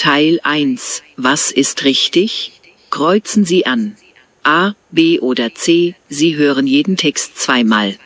Teil 1. Was ist richtig? Kreuzen Sie an. A, B oder C. Sie hören jeden Text zweimal.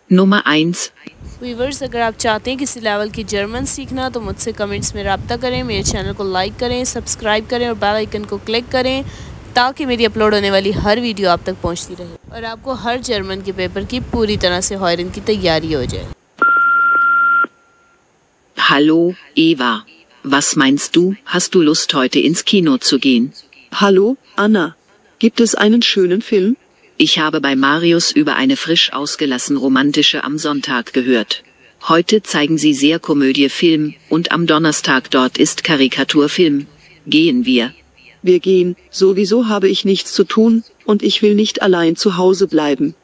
Nummer 1. व्यूवर्स, अगर आप चाहते हैं किसी लेवल की जर्मन सीखना तो मुझसे कमेंट्स में रब्ता करें, मेरे चैनल को लाइक करें, सब्सक्राइब करें और बेल आइकन को क्लिक करें ताकि मेरी अपलोड होने वाली हर वीडियो आप तक पहुंचती रहे और आपको हर जर्मन के पेपर की पूरी तरह से हॉयरन की तैयारी हो जाए। Hallo, Eva. Was meinst du, hast du Lust heute ins Kino zu gehen? Hallo, Anna. Gibt es einen schönen Film? Ich habe bei Marius über eine frisch ausgelassen romantische am Sonntag gehört. Heute zeigen sie sehr Komödie-Film und am Donnerstag dort ist Karikaturfilm. Gehen wir? Wir gehen, sowieso habe ich nichts zu tun, und ich will nicht allein zu Hause bleiben.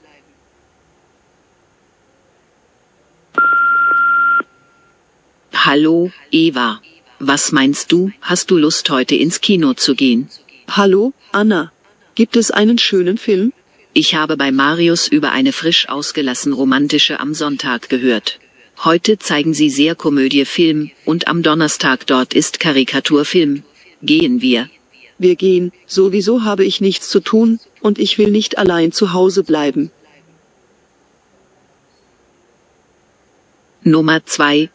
Hallo, Eva. Was meinst du, hast du Lust heute ins Kino zu gehen? Hallo, Anna. Gibt es einen schönen Film? Ich habe bei Marius über eine frisch ausgelassen romantische am Sonntag gehört. Heute zeigen sie sehr Komödie-Film und am Donnerstag dort ist Karikaturfilm. Gehen wir? Wir gehen, sowieso habe ich nichts zu tun, und ich will nicht allein zu Hause bleiben. Nummer 2.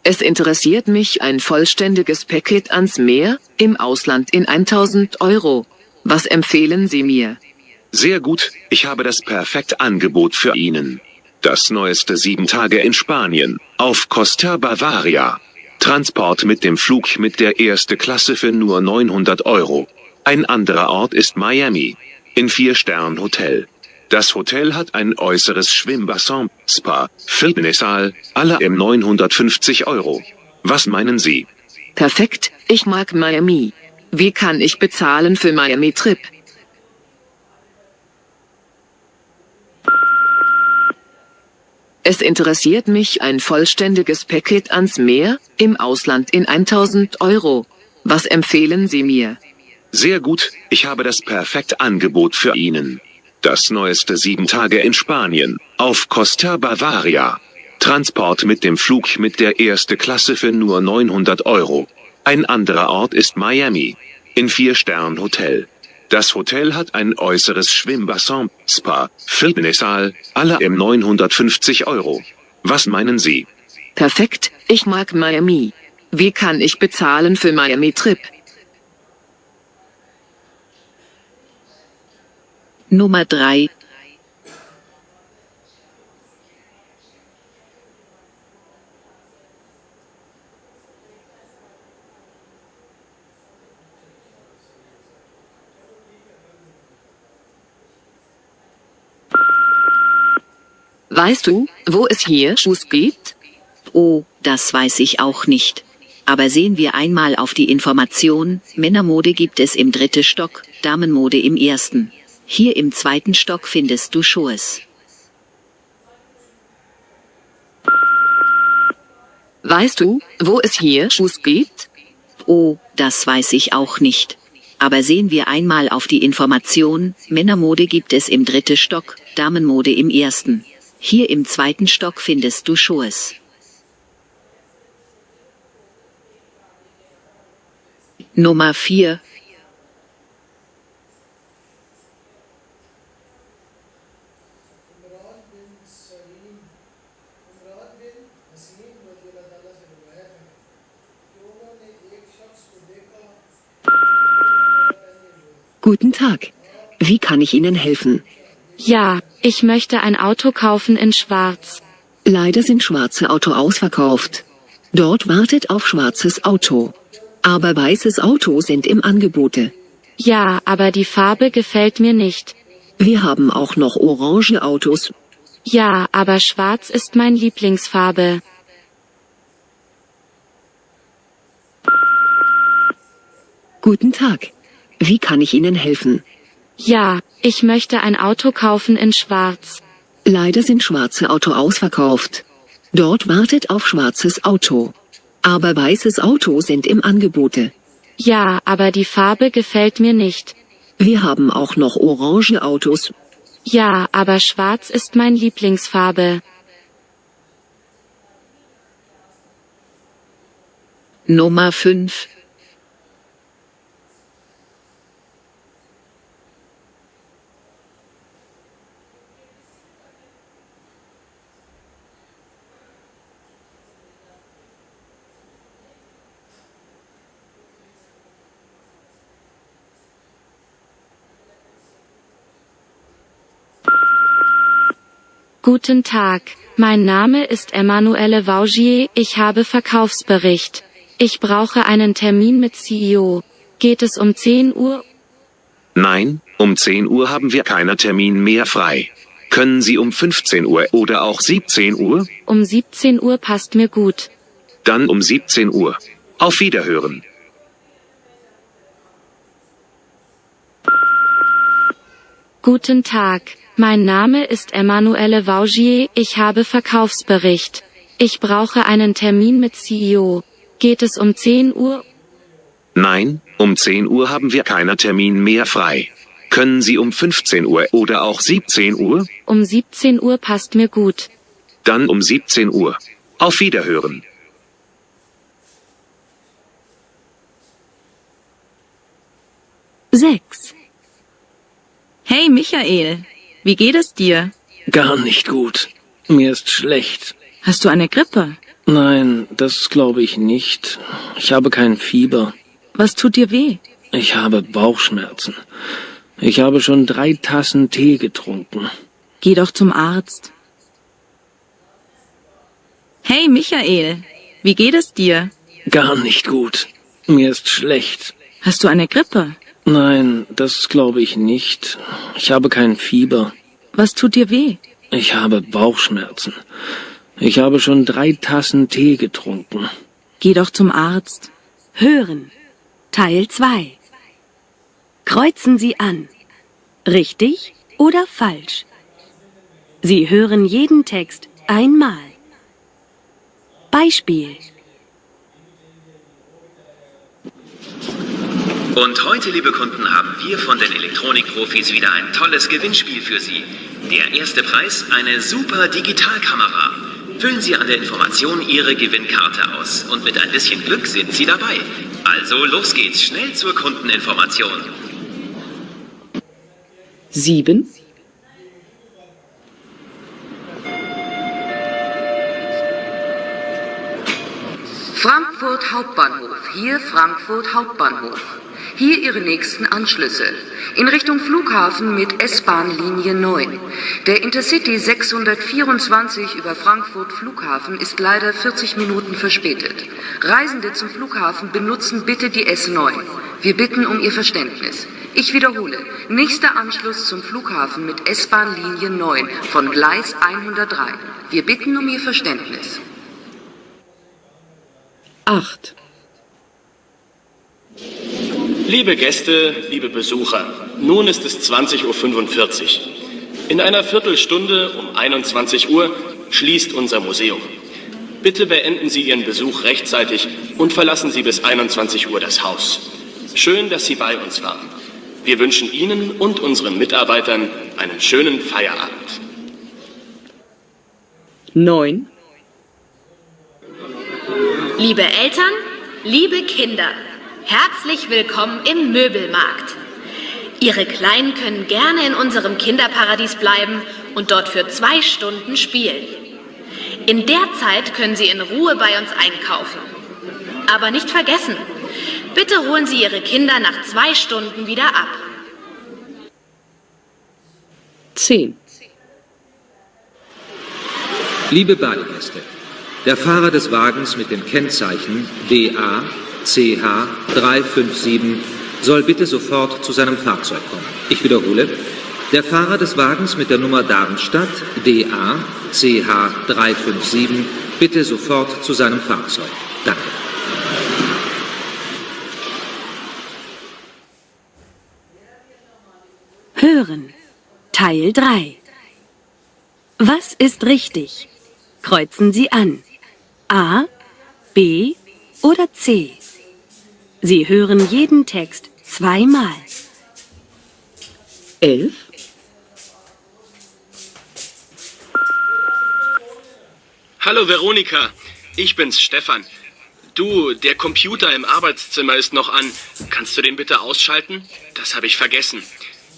Es interessiert mich ein vollständiges Paket ans Meer, im Ausland in 1000 Euro. Was empfehlen Sie mir? Sehr gut, ich habe das perfekte Angebot für Ihnen. Das neueste 7 Tage in Spanien, auf Costa Bavaria. Transport mit dem Flug mit der erste Klasse für nur 900 Euro. Ein anderer Ort ist Miami. In 4-Stern-Hotel. Das Hotel hat ein äußeres Schwimmbassin, Spa, Fitnesssaal, alle im 950 Euro. Was meinen Sie? Perfekt, ich mag Miami. Wie kann ich bezahlen für Miami-Trip? Es interessiert mich ein vollständiges Paket ans Meer, im Ausland in 1000 Euro. Was empfehlen Sie mir? Sehr gut, ich habe das perfekte Angebot für Ihnen. Das neueste 7 Tage in Spanien, auf Costa Bavaria. Transport mit dem Flug mit der erste Klasse für nur 900 Euro. Ein anderer Ort ist Miami. In 4-Stern-Hotel. Das Hotel hat ein äußeres Schwimmbassin, Spa, Fitnesssaal, alle im 950 Euro. Was meinen Sie? Perfekt, ich mag Miami. Wie kann ich bezahlen für Miami-Trip? Nummer 3. Weißt du, wo es hier Schuss gibt? Oh, das weiß ich auch nicht. Aber sehen wir einmal auf die Information, Männermode gibt es im 3. Stock, Damenmode im 1. Hier im 2. Stock findest du Schuhes. Weißt du, wo es hier Schuss gibt? Oh, das weiß ich auch nicht. Aber sehen wir einmal auf die Information, Männermode gibt es im 3. Stock, Damenmode im 1. Hier im 2. Stock findest du Schuhes. Nummer 4. Guten Tag. Wie kann ich Ihnen helfen? Ja, ich möchte ein Auto kaufen in Schwarz. Leider sind schwarze Auto ausverkauft. Dort wartet auf schwarzes Auto. Aber weißes Auto sind im Angebote. Ja, aber die Farbe gefällt mir nicht. Wir haben auch noch orange Autos. Ja, aber schwarz ist mein Lieblingsfarbe. Guten Tag. Wie kann ich Ihnen helfen? Ja, ich möchte ein Auto kaufen in Schwarz. Leider sind schwarze Auto ausverkauft. Dort wartet auf schwarzes Auto. Aber weißes Auto sind im Angebote. Ja, aber die Farbe gefällt mir nicht. Wir haben auch noch orange Autos. Ja, aber schwarz ist mein Lieblingsfarbe. Nummer 5. Guten Tag, mein Name ist Emmanuelle Vaugier, ich habe Verkaufsbericht. Ich brauche einen Termin mit CEO. Geht es um 10 Uhr? Nein, um 10 Uhr haben wir keinen Termin mehr frei. Können Sie um 15 Uhr oder auch 17 Uhr? Um 17 Uhr passt mir gut. Dann um 17 Uhr. Auf Wiederhören. Guten Tag, mein Name ist Emmanuelle Vaugier, ich habe Verkaufsbericht. Ich brauche einen Termin mit CEO. Geht es um 10 Uhr? Nein, um 10 Uhr haben wir keinen Termin mehr frei. Können Sie um 15 Uhr oder auch 17 Uhr? Um 17 Uhr passt mir gut. Dann um 17 Uhr. Auf Wiederhören. Sechs. Hey Michael, wie geht es dir? Gar nicht gut. Mir ist schlecht. Hast du eine Grippe? Nein, das glaube ich nicht. Ich habe kein Fieber. Was tut dir weh? Ich habe Bauchschmerzen. Ich habe schon 3 Tassen Tee getrunken. Geh doch zum Arzt. Hey Michael, wie geht es dir? Gar nicht gut. Mir ist schlecht. Hast du eine Grippe? Nein, das glaube ich nicht. Ich habe kein Fieber. Was tut dir weh? Ich habe Bauchschmerzen. Ich habe schon 3 Tassen Tee getrunken. Geh doch zum Arzt. Hören. Teil 2. Kreuzen Sie an. Richtig oder falsch? Sie hören jeden Text einmal. Beispiel. Und heute, liebe Kunden, haben wir von den Elektronikprofis wieder ein tolles Gewinnspiel für Sie. Der erste Preis, eine super Digitalkamera. Füllen Sie an der Information Ihre Gewinnkarte aus und mit ein bisschen Glück sind Sie dabei. Also los geht's, schnell zur Kundeninformation. 7. Frankfurt Hauptbahnhof, hier Frankfurt Hauptbahnhof. Hier Ihre nächsten Anschlüsse. In Richtung Flughafen mit S-Bahn-Linie 9. Der Intercity 624 über Frankfurt Flughafen ist leider 40 Minuten verspätet. Reisende zum Flughafen benutzen bitte die S9. Wir bitten um Ihr Verständnis. Ich wiederhole, nächster Anschluss zum Flughafen mit S-Bahn-Linie 9 von Gleis 103. Wir bitten um Ihr Verständnis. 8. Liebe Gäste, liebe Besucher, nun ist es 20:45 Uhr. In einer Viertelstunde um 21 Uhr schließt unser Museum. Bitte beenden Sie Ihren Besuch rechtzeitig und verlassen Sie bis 21 Uhr das Haus. Schön, dass Sie bei uns waren. Wir wünschen Ihnen und unseren Mitarbeitern einen schönen Feierabend. 9. Liebe Eltern, liebe Kinder, herzlich willkommen im Möbelmarkt. Ihre Kleinen können gerne in unserem Kinderparadies bleiben und dort für 2 Stunden spielen. In der Zeit können Sie in Ruhe bei uns einkaufen. Aber nicht vergessen, bitte holen Sie Ihre Kinder nach 2 Stunden wieder ab. 10. Liebe Badegäste, der Fahrer des Wagens mit dem Kennzeichen DA/CH 357 soll bitte sofort zu seinem Fahrzeug kommen. Ich wiederhole, der Fahrer des Wagens mit der Nummer Darmstadt DA/CH 357 bitte sofort zu seinem Fahrzeug. Danke. Hören. Teil 3. Was ist richtig? Kreuzen Sie an. A, B oder C. Sie hören jeden Text zweimal. 11. Hallo Veronika, ich bin's, Stefan. Du, der Computer im Arbeitszimmer ist noch an. Kannst du den bitte ausschalten? Das habe ich vergessen.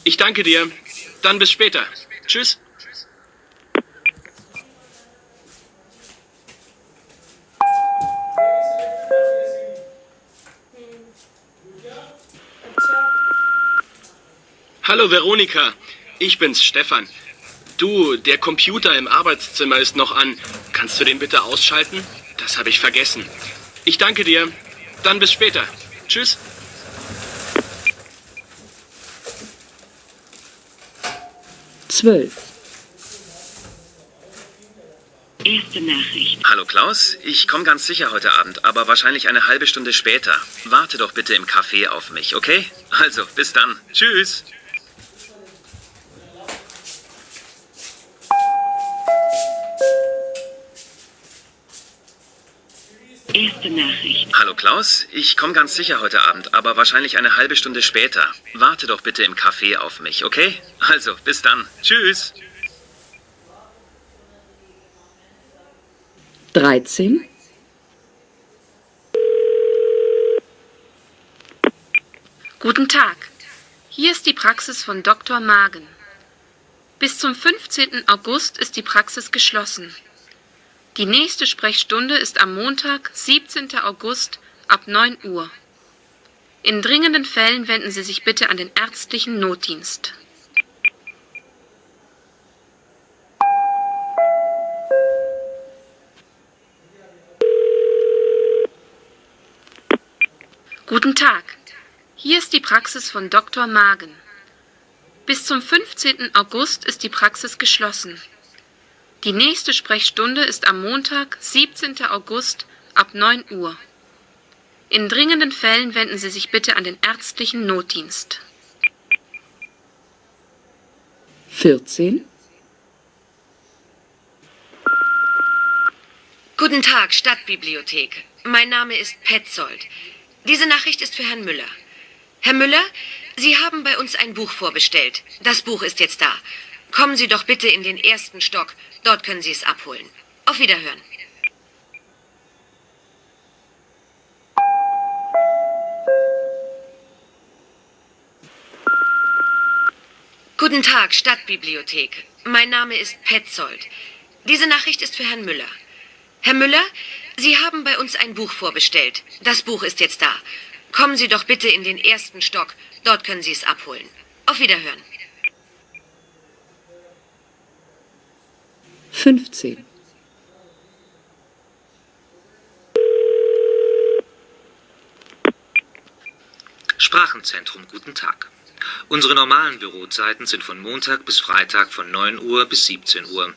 Ich danke dir. Dann bis später. Tschüss. Hallo Veronika, ich bin's, Stefan. Du, der Computer im Arbeitszimmer ist noch an. Kannst du den bitte ausschalten? Das habe ich vergessen. Ich danke dir. Dann bis später. Tschüss. Erste Nachricht. Hallo Klaus, ich komme ganz sicher heute Abend, aber wahrscheinlich eine halbe Stunde später. Warte doch bitte im Café auf mich, okay? Also, bis dann. Tschüss. Erste Nachricht. Hallo Klaus, ich komme ganz sicher heute Abend, aber wahrscheinlich eine halbe Stunde später. Warte doch bitte im Café auf mich, okay? Also, bis dann. Tschüss. 13. Guten Tag. Hier ist die Praxis von Dr. Magen. Bis zum 15. August ist die Praxis geschlossen. Die nächste Sprechstunde ist am Montag, 17. August ab 9 Uhr. In dringenden Fällen wenden Sie sich bitte an den ärztlichen Notdienst. Guten Tag. Hier ist die Praxis von Dr. Magen. Bis zum 15. August ist die Praxis geschlossen. Die nächste Sprechstunde ist am Montag, 17. August ab 9 Uhr. In dringenden Fällen wenden Sie sich bitte an den ärztlichen Notdienst. 14. Guten Tag, Stadtbibliothek. Mein Name ist Petzold. Diese Nachricht ist für Herrn Müller. Herr Müller, Sie haben bei uns ein Buch vorbestellt. Das Buch ist jetzt da. Kommen Sie doch bitte in den ersten Stock. Dort können Sie es abholen. Auf Wiederhören. Guten Tag, Stadtbibliothek. Mein Name ist Petzold. Diese Nachricht ist für Herrn Müller. Herr Müller, Sie haben bei uns ein Buch vorbestellt. Das Buch ist jetzt da. Kommen Sie doch bitte in den ersten Stock. Dort können Sie es abholen. Auf Wiederhören. 15. Sprachenzentrum, guten Tag. Unsere normalen Bürozeiten sind von Montag bis Freitag von 9 Uhr bis 17 Uhr.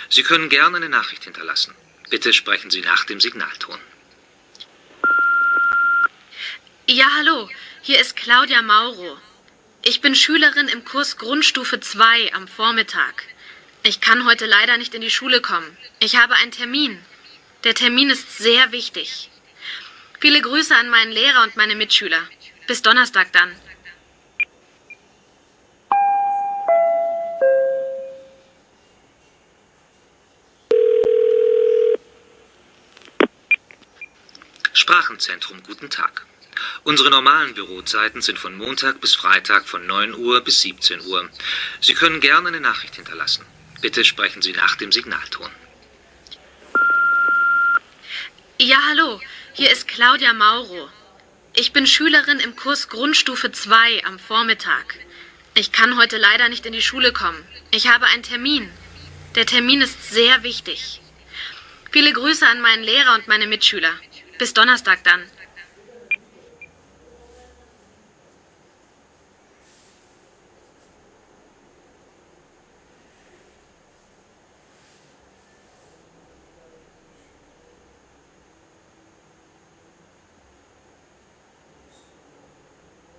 Sie können gerne eine Nachricht hinterlassen. Bitte sprechen Sie nach dem Signalton. Ja, hallo, hier ist Claudia Mauro. Ich bin Schülerin im Kurs Grundstufe 2 am Vormittag. Ich kann heute leider nicht in die Schule kommen. Ich habe einen Termin. Der Termin ist sehr wichtig. Viele Grüße an meinen Lehrer und meine Mitschüler. Bis Donnerstag dann. Sprachenzentrum, guten Tag. Unsere normalen Bürozeiten sind von Montag bis Freitag von 9 Uhr bis 17 Uhr. Sie können gerne eine Nachricht hinterlassen. Bitte sprechen Sie nach dem Signalton. Ja, hallo, hier ist Claudia Mauro. Ich bin Schülerin im Kurs Grundstufe 2 am Vormittag. Ich kann heute leider nicht in die Schule kommen. Ich habe einen Termin. Der Termin ist sehr wichtig. Viele Grüße an meinen Lehrer und meine Mitschüler. Bis Donnerstag dann.